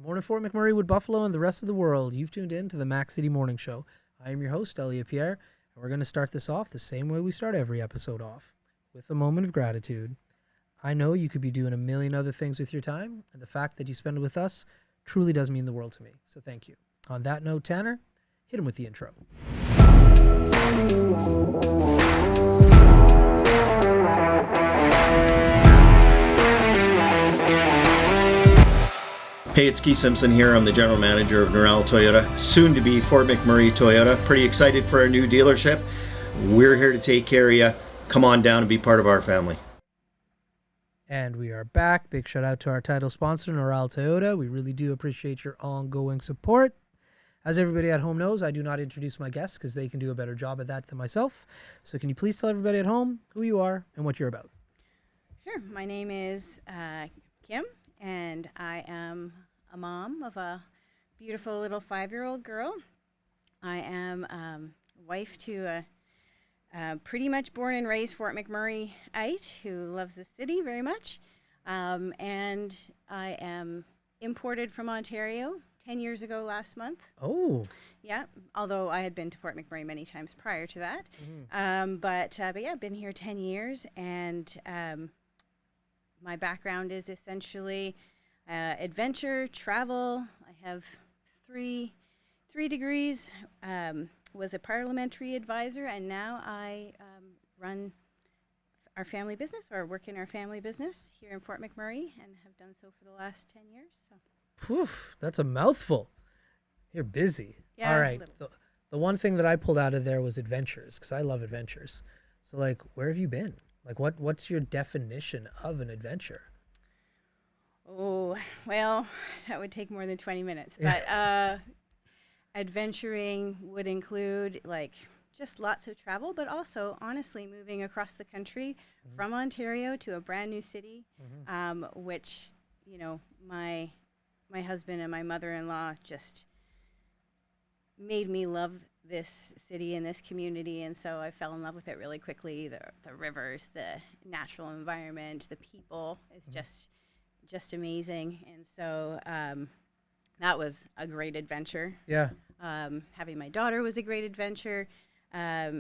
Good morning, Fort McMurray, Wood Buffalo, and the rest of the world. You've tuned in to the Mac City Morning Show. I am your host, Elliot Pierre, and we're going to start this off the same way we start every episode off, with a moment of gratitude. I know you could be doing a million other things with your time, and the fact that you spend it with us truly does mean the world to me, so thank you. On that note, Tanner, hit him with the intro. Hey, it's Keith Simpson here. I'm the general manager of Norel Toyota, soon to be Fort McMurray Toyota. Pretty excited for our new dealership. We're here to take care of you. Come on down and be part of our family. And we are back. Big shout out to our title sponsor, Norel Toyota. We really do appreciate your ongoing support. As everybody at home knows, I do not introduce my guests because they can do a better job at that than myself. So can you please tell everybody at home who you are and what you're about? Sure. My name is Kim, and I am a mom of a beautiful little 5-year-old girl. I am wife to a pretty much born and raised Fort McMurrayite who loves the city very much. And I am imported from Ontario 10 years ago last month. Oh. Yeah, although I had been to Fort McMurray many times prior to that. But yeah, I've been here 10 years, and my background is essentially adventure, travel. I have three degrees, was a parliamentary advisor, and now I run our family business, or work in our family business here in Fort McMurray, and have done so for the last 10 years. So. Poof, that's a mouthful. You're busy. Yeah, all right. The one thing that I pulled out of there was adventures, because I love adventures. So, like, where have you been? Like, what's your definition of an adventure? Oh, well, that would take more than 20 minutes. But adventuring would include, like, just lots of travel, but also, honestly, moving across the country from Ontario to a brand new city, which, you know, my husband and my mother-in-law just made me love this city and this community, and so I fell in love with it really quickly. The rivers, the natural environment, the people is just amazing, and so that was a great adventure. Yeah. Having my daughter was a great adventure. Yeah,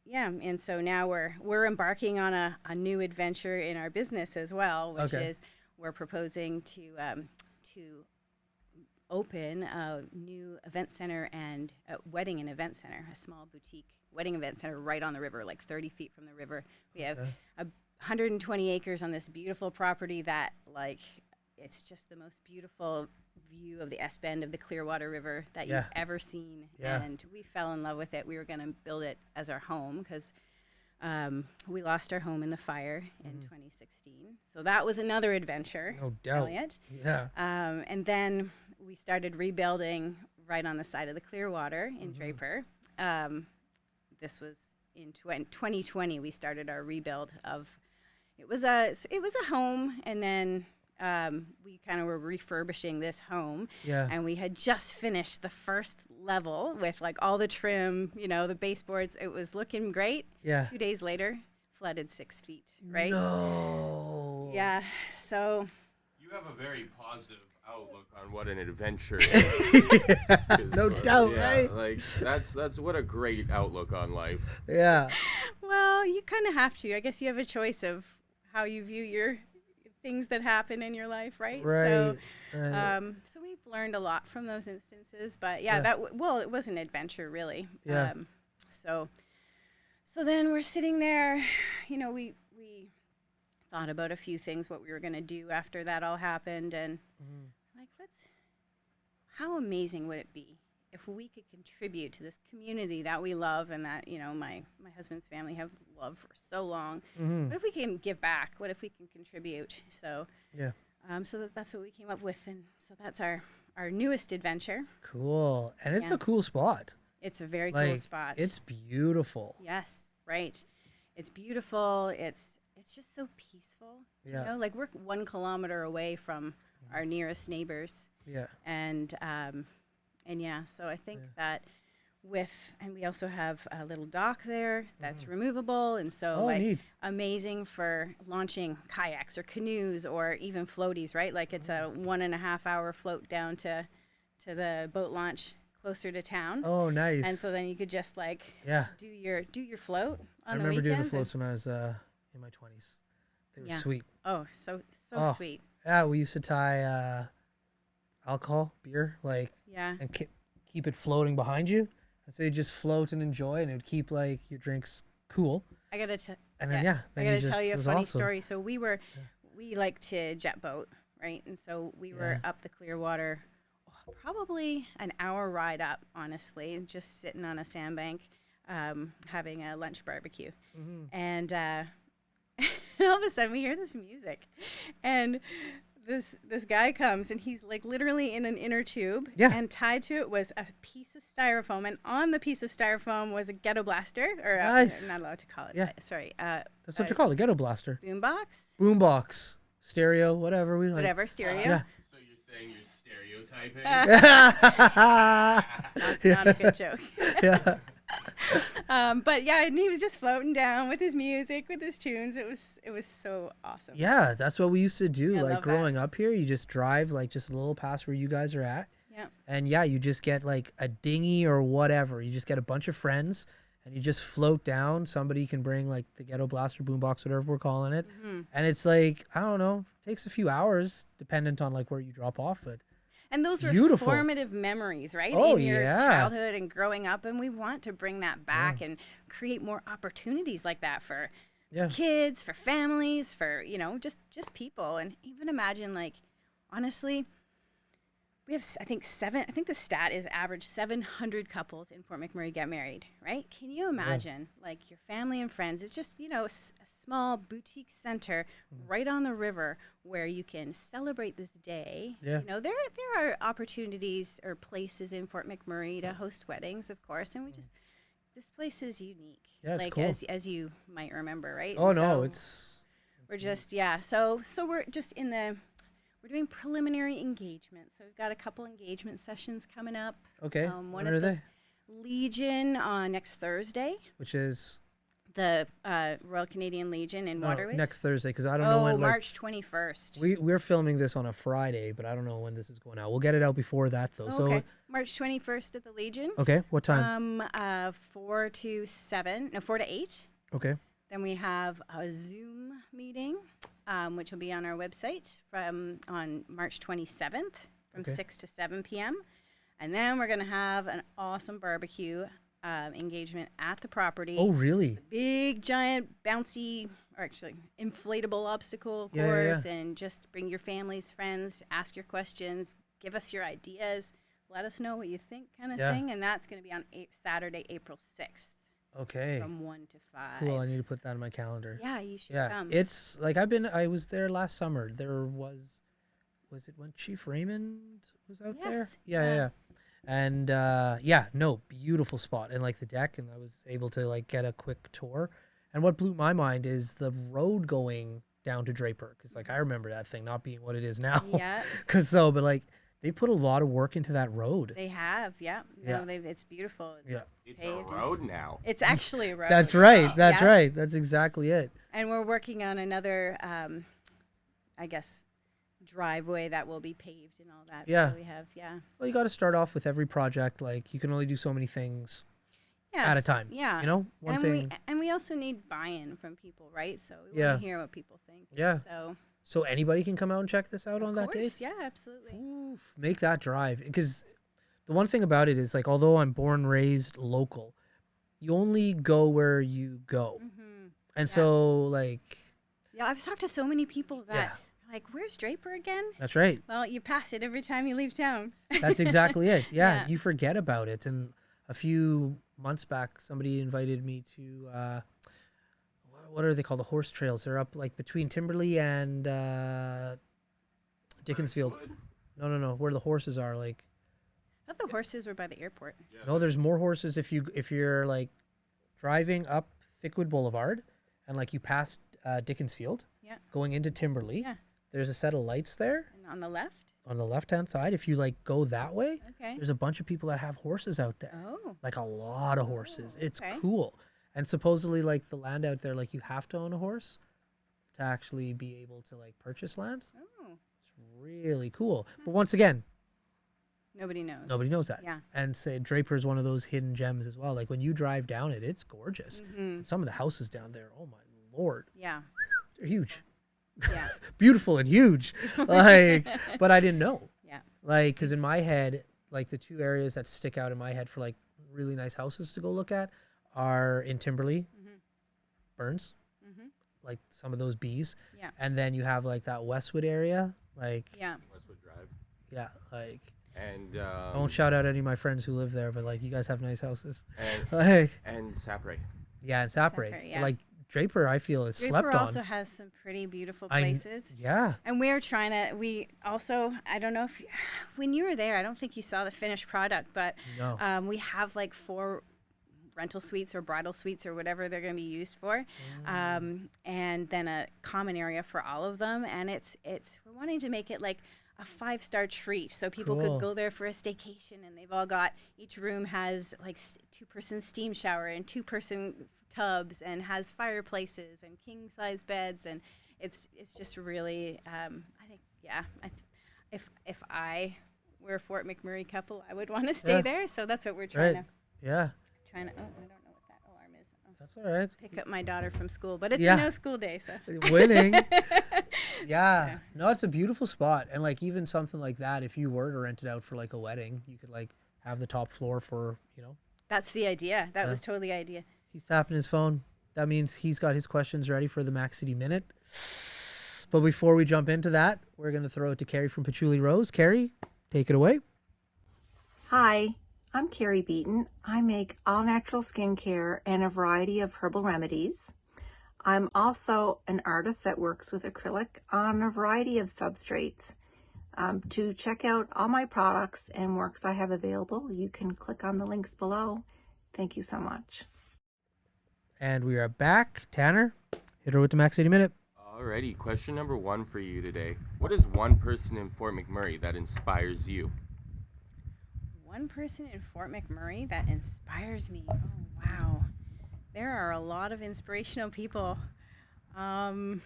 and so now we're embarking on a new adventure in our business as well, which is we're proposing to open a new event center and a wedding and event center, a small boutique wedding event center right on the river, like 30 feet from the river. We have 120 acres on this beautiful property that, like, it's just the most beautiful view of the S Bend of the Clearwater River that you've ever seen. Yeah. And we fell in love with it. We were going to build it as our home because we lost our home in the fire in 2016. So that was another adventure. No doubt. Elliot. Yeah. And then we started rebuilding right on the side of the Clearwater in Draper. This was in 2020. We started our rebuild of. It was a home, and then we kind of were refurbishing this home. Yeah. And we had just finished the first level with, like, all the trim, you know, the baseboards. It was looking great. Yeah. 2 days later, flooded 6 feet. Right. No. Yeah. So. You have a very positive outlook on what an adventure is. No doubt, right? Like that's what a great outlook on life. Yeah. Well, you kind of have to. I guess you have a choice of how you view your things that happen in your life, right? Right. So we've learned a lot from those instances, but it was an adventure, really. Yeah. So then we're sitting there, you know, we thought about a few things, what we were going to do after that all happened, and like, how amazing would it be if we could contribute to this community that we love and that, you know, my husband's family have loved for so long. What if we can give back? What if we can contribute? So so that's what we came up with, and so that's our newest adventure. Cool. And it's a cool spot. It's a very cool spot. It's beautiful. Yes, right. It's beautiful. It's just so peaceful. Yeah. You know, like, we're 1 kilometer away from our nearest neighbors. Yeah. And yeah, so I think that and we also have a little dock there that's removable, and so Oh, like neat. amazing for launching kayaks or canoes or even floaties, right? Like it's a 1.5 hour float down to the boat launch closer to town. Oh, nice. And so then you could just like yeah. do your float I on the remember doing the weekends. floats when I was in my 20s. They were Yeah. sweet. Oh, so Oh. sweet. Yeah, we used to tie alcohol, beer, like, Yeah. and keep it floating behind you. And so you just float and enjoy, and it would keep like your drinks cool. I gotta tell. And then I then gotta just, tell you it a was funny awesome. story. So we like to jet boat, right? And so we were up the Clearwater, probably an hour ride up, honestly, just sitting on a sandbank, having a lunch barbecue, and all of a sudden we hear this music, and this guy comes, and he's like literally in an inner tube, and tied to it was a piece of styrofoam, and on the piece of styrofoam was a ghetto blaster, or Nice. I'm not allowed to call it. Yeah. Sorry. That's what they're called, a ghetto blaster. Boombox, Boombox, stereo, whatever we like. whatever, stereo. Yeah. So you're saying you're stereotyping? Not a good joke. Yeah. But yeah, and he was just floating down with his music, with his tunes. It was so awesome. Yeah, that's what we used to do. I Like love growing up here, you just drive like just a little past where you guys are at. Yeah. And yeah, you just get like a dinghy or whatever. You just get a bunch of friends and you just float down. Somebody can bring like the ghetto blaster, boombox, whatever we're calling it. And it's like, I don't know, takes a few hours dependent on like where you drop off, but And those were Beautiful. formative memories, right? Oh, in your yeah. childhood and growing up, and we want to bring that back and create more opportunities like that for yeah. kids, for families, for just people. And even imagine, like, honestly, we have I think the stat is average 700 couples in Fort McMurray get married, right? Can you imagine like your family and friends? It's just a small boutique center right on the river where you can celebrate this day. Yeah. There are opportunities or places in Fort McMurray to host weddings, of course, and this place is unique. Yeah, it's like cool. as you might remember, right? Oh And no, so it's we're just so we're just we're doing preliminary engagement. So we've got a couple engagement sessions coming up. okay. One When at are the they? Legion on next Thursday. Which is The Royal Canadian Legion in Waterways. next Thursday, because I don't know when. Like, March 21st. we're filming this on a Friday, but I don't know when this is going out. We'll get it out before that though. Okay. March 21st at the Legion. So okay, what time? 4 to 8. Okay. Then we have a Zoom meeting, which will be on our website on March 27th from Okay. 6 to 7 p.m. And then we're going to have an awesome barbecue engagement at the property. Oh really? Big, giant, bouncy, or actually inflatable obstacle Yeah, yeah, course. yeah. And just bring your families, friends, ask your questions, give us your ideas, let us know what you think kind of Yeah. thing. And that's going to be on Saturday, April 6th Okay. from 1 to 5. Cool. I need to put that in my calendar. Yeah, you should Yeah, come. it's like I was there last summer. There was it when Chief Raymond was out there? Yes, Yeah. yeah. And beautiful spot, and like the deck, and I was able to like get a quick tour. And what blew my mind is the road going down to Draper, because like I remember that thing not being what it is now. Yeah, But like they put a lot of work into that road. they have. Yeah, Yeah. no, it's beautiful. It's, Yeah. It's a paved and- road now. It's actually a road. That's right. That's Yeah. right. That's exactly it. And we're working on another, I guess, driveway that will be paved and all that. Yeah. So we have, Well, you got to start off with every project. Like you can only do so many things at a Yes, time. Yeah. You know, one and thing. we also need buy-in from people, right? So we Yeah. want to hear what people think. Yeah. So So anybody can come out and check this out on of that course, date. yeah, absolutely. Oof, make that drive, because the one thing about it is like, although I'm born and raised local, you only go where you go, Mm-hmm. and so like Yeah, I've talked to so many people that Yeah. are like, "Where's Draper again?" that's right. Well, you pass it every time you leave town. That's exactly it. Yeah, Yeah. you forget about it. And a few months back, somebody invited me to what are they called? The horse trails. They're up like between Timberley and Dickinsfield. Birchwood? No, where the horses are. Like I thought the horses were by the airport. no, there's more horses if you're like driving up Thickwood Boulevard and like you pass Dickinsfield, Yeah. going into Timberley. Yeah. There's a set of lights there. And on the left. on the left-hand side, if you like go that way, Okay. there's a bunch of people that have horses out there. Oh. Like a lot of horses. It's okay. cool. And supposedly like the land out there, like you have to own a horse to actually be able to like purchase land. Oh. It's really cool. But once again, Nobody knows. nobody knows that. Yeah. And say Draper is one of those hidden gems as well. Like when you drive down it, it's gorgeous. Mm-hmm. Some of the houses down there, oh my lord, Yeah. they're huge. Yeah. Beautiful and huge. Like, but I didn't know. Yeah. Like, because in my head, like the two areas that stick out in my head for like really nice houses to go look at are in Timberley, Mhm. Burns, Mhm. like some of those bees. Yeah. And then you have like that Westwood area. Like, Yeah. Westwood Drive. yeah, like, And I won't shout out any of my friends who live there, but like, you guys have nice houses. and Like, and Sapre. yeah, and Sapre. Sapre, yeah. Like, Draper, I feel, is Draper slept also on. has some pretty beautiful I- places. Yeah. And we're trying to, we also, I don't know if, when you were there, I don't think you saw the finished product, but No. we have like 4 rental suites or bridal suites or whatever they're going to be used for. And then a common area for all of them. And we're wanting to make it like a 5-star treat. So people Cool. could go there for a staycation, and they've all got, each room has like 2-person steam shower and 2-person tubs, and has fireplaces and king size beds. And it's just really, I think, yeah, if I were a Fort McMurray couple, I would want to stay Yeah. there. So that's what we're trying Right. Yeah. oh, I don't know what that alarm is. I'll That's all right. pick up my daughter from school, but it's Yeah. a no school day, so. Winning. Yeah. So- No, it's a beautiful spot. And like even something like that, if you were to rent it out for like a wedding, you could like have the top floor for, you know. That's the idea. That Yeah. was totally the idea. He's tapping his phone. That means he's got his questions ready for the Mac City Minute. But before we jump into that, we're going to throw it to Carrie from Patchouli Rose. Carrie, take it away. Hi, I'm Carrie Beaton. I make all natural skincare and a variety of herbal remedies. I'm also an artist that works with acrylic on a variety of substrates. To check out all my products and works I have available, you can click on the links below. Thank you so much. And we are back. Tanner, hit her with the Mac City Minute. Alrighty, question number 1 for you today. What is one person in Fort McMurray that inspires you? One person in Fort McMurray that inspires me. Oh, wow. There are a lot of inspirational people. Oh, man.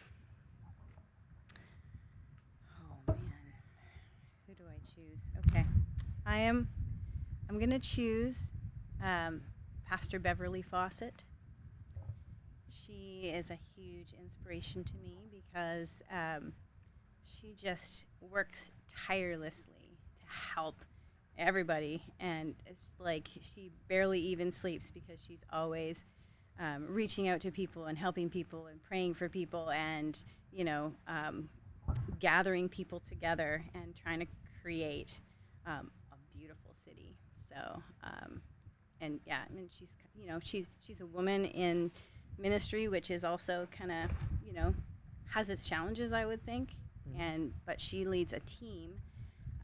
Who do I choose? Okay. I'm going to choose Pastor Beverly Fawcett. She is a huge inspiration to me because she just works tirelessly to help everybody, and it's like she barely even sleeps because she's always reaching out to people and helping people and praying for people, and gathering people together and trying to create a beautiful city. So and she's a woman in ministry, which is also kind of has its challenges, I would think. But she leads a team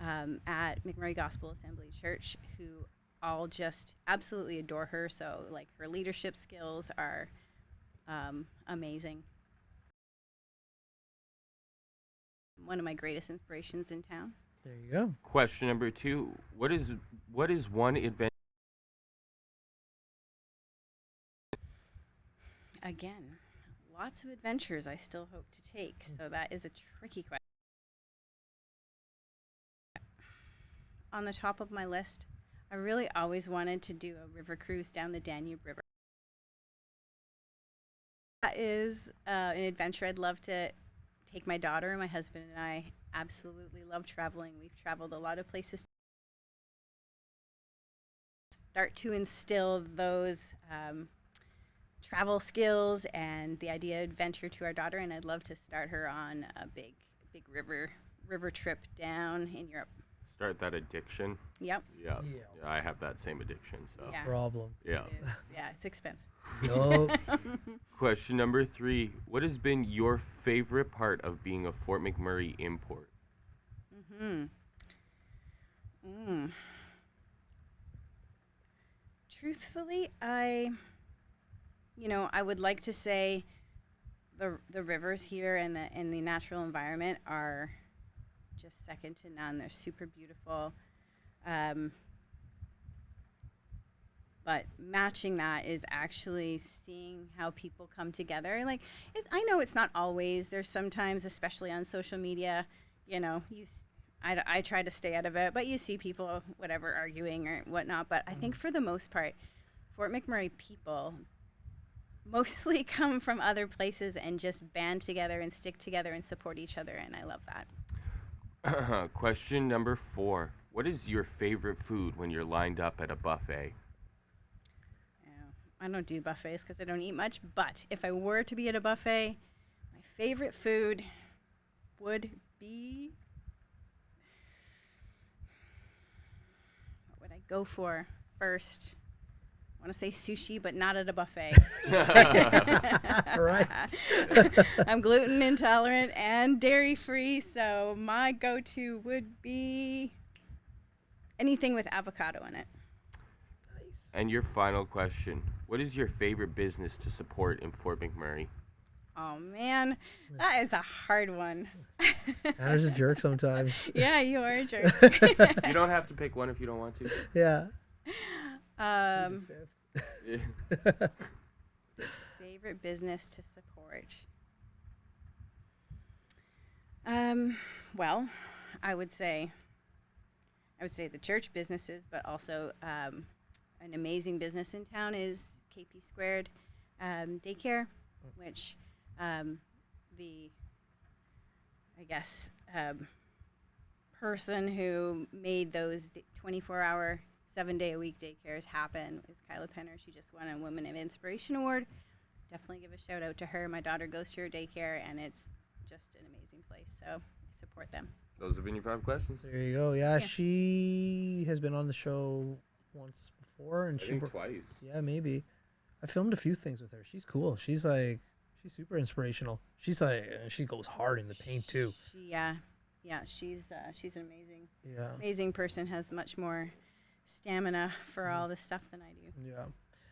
at McMurray Gospel Assembly Church who all just absolutely adore her. So like her leadership skills are amazing. One of my greatest inspirations in town. There you go. Question number 2. What is one adventure? Again, lots of adventures I still hope to take. So that is a tricky question. On the top of my list, I really always wanted to do a river cruise down the Danube River. That is an adventure I'd love to take my daughter and my husband and I. Absolutely love traveling. We've traveled a lot of places. Start to instill those travel skills and the idea of adventure to our daughter, and I'd love to start her on a big river trip down in Europe. Start that addiction. Yep. Yeah. Yeah. Yeah, I have that same addiction, so. Yeah. Problem. Yeah. It is. Yeah, it's expensive. No. Question number 3. What has been your favorite part of being a Fort McMurray import? Truthfully, I would like to say the rivers here and the natural environment are just second to none. They're super beautiful. But matching that is actually seeing how people come together. Like, I know it's not always. There's sometimes, especially on social media, you know, I try to stay out of it, but you see people, whatever, arguing or whatnot. But I think for the most part, Fort McMurray people mostly come from other places and just band together and stick together and support each other, and I love that. Question number 4. What is your favorite food when you're lined up at a buffet? I don't do buffets because I don't eat much, but if I were to be at a buffet, my favorite food would be, what would I go for first? I want to say sushi, but not at a buffet. Right. I'm gluten intolerant and dairy free, so my go-to would be anything with avocado in it. And your final question. What is your favorite business to support in Fort McMurray? Oh, man. That is a hard one. Tanner's a jerk sometimes. Yeah, you are a jerk. You don't have to pick one if you don't want to. Yeah. Favorite business to support. Well, I would say the church businesses, but also an amazing business in town is KP Squared Daycare, which the person who made those 24-hour, 7-day-a-week daycares happen is Kyla Penner. She just won a Women of Inspiration Award. Definitely give a shout out to her. My daughter goes to her daycare, and it's just an amazing place. So I support them. Those have been your 5 questions. There you go. Yeah, she has been on the show once before, and I think twice. Yeah, maybe. I filmed a few things with her. She's cool. She's super inspirational. She goes hard in the paint too. She's an Yeah. amazing person. Has much more stamina for all this stuff than I do. Yeah.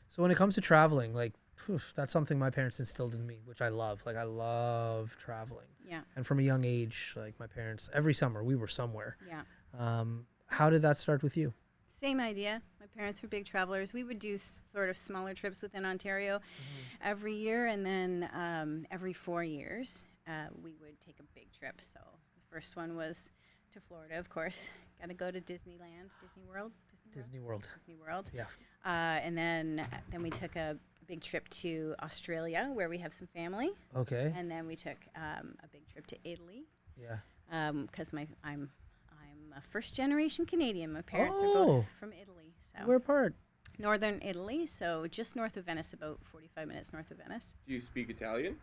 So when it comes to traveling, like, that's something my parents instilled in me, which I love. Like, I love traveling. Yeah. And from a young age, like, my parents, every summer we were somewhere. Yeah. How did that start with you? Same idea. My parents were big travelers. We would do sort of smaller trips within Ontario every year, and then every 4 years we would take a big trip. So the first one was to Florida, of course. Got to go to Disneyland, Disney World. Yeah. And then we took a big trip to Australia, where we have some family. Okay. And then we took a big trip to Italy. Yeah. Because I'm a first-generation Canadian. My parents are both from Italy. So Where part? Northern Italy, so just north of Venice, about 45 minutes north of Venice. Do you speak Italian?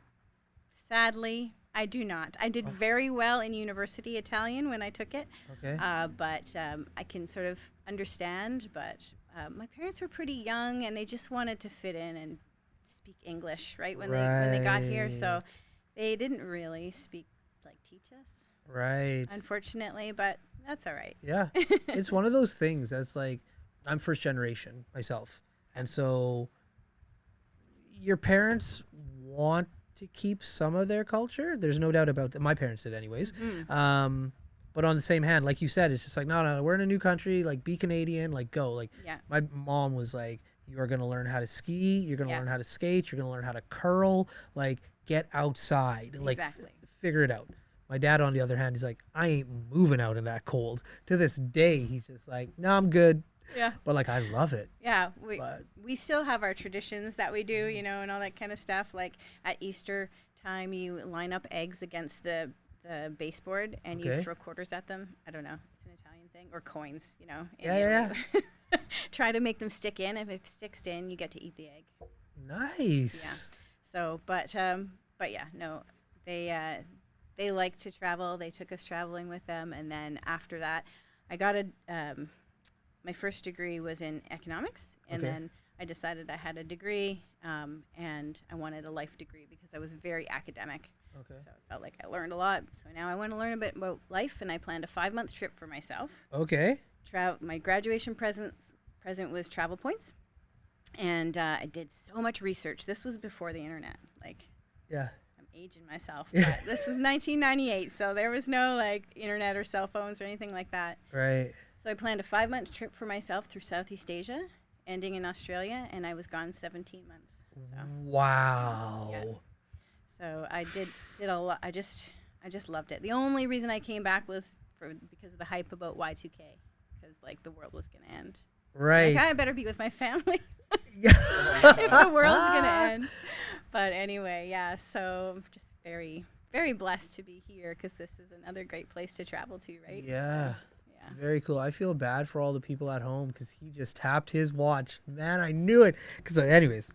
Sadly, I do not. I did very well in university Italian when I took it. Okay. But I can sort of understand. But my parents were pretty young, and they just wanted to fit in and speak English, right, when they got here. So they didn't really teach us. Right. Unfortunately, but that's all right. Yeah. It's one of those things that's like, I'm first generation myself. And so your parents want to keep some of their culture. There's no doubt about that. My parents did anyways. But on the same hand, like you said, it's just like, no, we're in a new country. Like, be Canadian, like, go. Like, my mom was like, you are going to learn how to ski. You're going to learn how to skate. You're going to learn how to curl. Like, get outside. Like, figure it out. My dad, on the other hand, he's like, I ain't moving out in that cold. To this day, he's just like, no, I'm good. Yeah. But, like, I love it. Yeah. We still have our traditions that we do, you know, and all that kind of stuff. Like, at Easter time, you line up eggs against the baseboard, and you throw quarters at them. I don't know. It's an Italian thing. Or coins, you know. Yeah. Try to make them stick in. If it sticks in, you get to eat the egg. Nice. Yeah. So, but yeah, no, they like to travel. They took us traveling with them, and then after that, I got my first degree was in economics, and then I decided I had a degree, and I wanted a life degree because I was very academic. Okay. So I felt like I learned a lot. So now I want to learn a bit about life, and I planned a 5-month trip for myself. Okay. My graduation present was travel points, and I did so much research. This was before the internet. Like, yeah, I'm aging myself, but this was 1998, so there was no like internet or cell phones or anything like that. Right. So I planned a 5-month trip for myself through Southeast Asia, ending in Australia, and I was gone 17 months. So, Wow. yeah. So I did a lot. I just loved it. The only reason I came back was because of the hype about Y2K, because like the world was gonna end. Right. Like, I better be with my family if the world's gonna end. But anyway, yeah. So I'm just very, very blessed to be here because this is another great place to travel to, right? Yeah. Yeah. Very cool. I feel bad for all the people at home because he just tapped his watch. Man, I knew it. Because, anyways,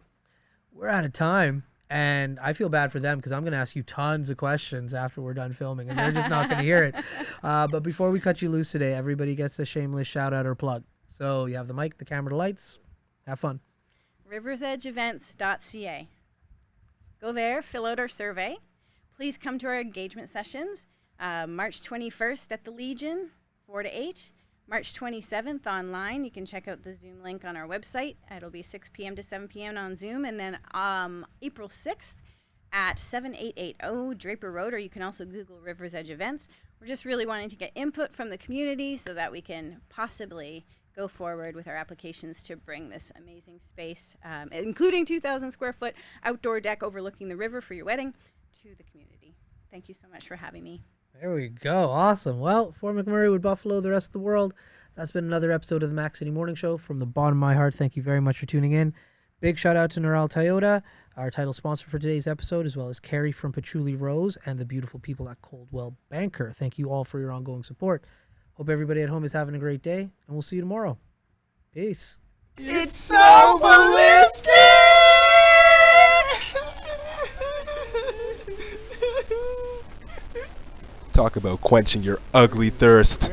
we're out of time. And I feel bad for them because I'm going to ask you tons of questions after we're done filming. And they're just not going to hear it. But before we cut you loose today, everybody gets a shameless shout out or plug. So you have the mic, the camera, the lights. Have fun. riversedgeevents.ca. Go there, fill out our survey. Please come to our engagement sessions. March 21st at the Legion, 4 to 8. March 27th online. You can check out the Zoom link on our website. It'll be 6 p.m. to 7 p.m. on Zoom. And then April 6th at 7880 Draper Road, or you can also Google Rivers Edge Events. We're just really wanting to get input from the community so that we can possibly go forward with our applications to bring this amazing space, including 2,000 square foot outdoor deck overlooking the river for your wedding, to the community. Thank you so much for having me. There we go. Awesome. Well, for McMurray with Buffalo, the rest of the world, that's been another episode of the Mac City Morning Show. From the bottom of my heart, thank you very much for tuning in. Big shout out to Neural Toyota, our title sponsor for today's episode, as well as Carrie from Patchouli Rose and the beautiful people at Coldwell Banker. Thank you all for your ongoing support. Hope everybody at home is having a great day, and we'll see you tomorrow. Peace. It's so ballistic! Talk about quenching your ugly thirst.